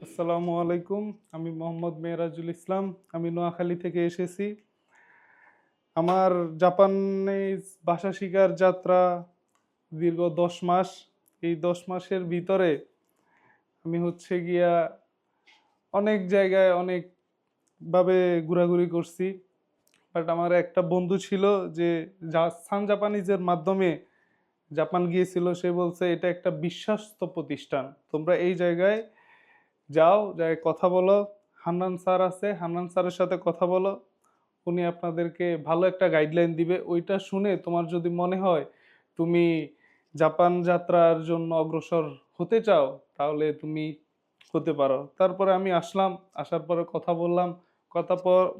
আসসালামু আলাইকুম। আমি মোহাম্মদ মেহরাজুল ইসলাম। আমি নোয়াখালী থেকে এসেছি। আমার জাপানিজ ভাষা শিখার যাত্রা দীর্ঘ ১০ মাস। এই ১০ মাসের ভিতরে আমি হচ্ছে গিয়া অনেক জায়গায় অনেকভাবে ঘোরাঘুরি করছি। বাট আমার একটা বন্ধু ছিল যে সান জাপানিজের মাধ্যমে জাপান গিয়েছিল। সে বলছে এটা একটা বিশ্বস্ত প্রতিষ্ঠান। তোমরা এই জায়গায় যাও, যাই কথা বলো। হান্নান স্যার আছে, হান্নান স্যারের সাথে কথা বলো। উনি আপনাদেরকে ভালো একটা গাইডলাইন দিবে। ওইটা শুনে তোমার যদি মনে হয় তুমি জাপান যাত্রার জন্য অগ্রসর হতে চাও, তাহলে তুমি হতে পারো। তারপরে আমি আসলাম, আসার পরে কথা বললাম।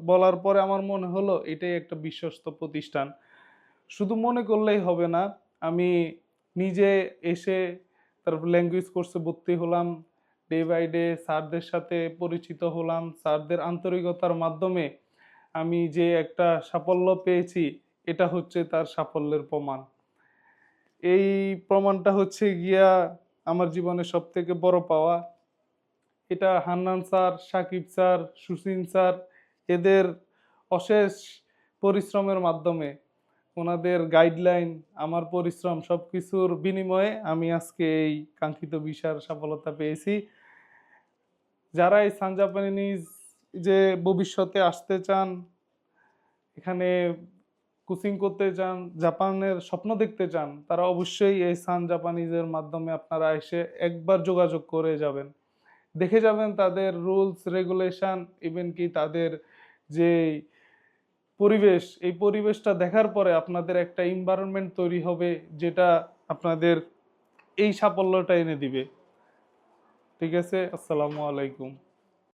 বলার পরে আমার মনে হলো এটাই একটা বিশ্বস্ত প্রতিষ্ঠান। শুধু মনে করলেই হবে না, আমি নিজে এসে তারপর ল্যাঙ্গুয়েজ কোর্সে ভর্তি হলাম। ডে বাই ডে স্যারদের সাথে পরিচিত হলাম। স্যারদের আন্তরিকতার মাধ্যমে আমি যে একটা সাফল্য পেয়েছি, এটা হচ্ছে তার সাফল্যের প্রমাণ। এই প্রমাণটা হচ্ছে গিয়া আমার জীবনের সবথেকে বড় পাওয়া। এটা Hannan sir, Sakib sir, Susin sir এদের অশেষ পরিশ্রমের মাধ্যমে, ওনাদের গাইডলাইন, আমার পরিশ্রম সবকিছুর বিনিময়ে আমি আজকে এই কাঙ্ক্ষিত ভিসার সফলতা পেয়েছি। যারা এই সান জাপানিজ যে ভবিষ্যতে আসতে চান, এখানে কোচিং করতে চান, জাপানের স্বপ্ন দেখতে চান, তারা অবশ্যই এই সান জাপানিজের মাধ্যমে আপনারা এসে একবার যোগাযোগ করে যাবেন। দেখে যাবেন তাদের রুলস রেগুলেশন, ইভেন কি তাদের যে পরিবেশ, এই পরিবেশটা দেখার পরে আপনাদের একটা এনভায়রনমেন্ট তৈরি হবে, যেটা আপনাদের এই সাফল্যটা এনে দিবে। ঠিক আছে, আসসালামু আলাইকুম।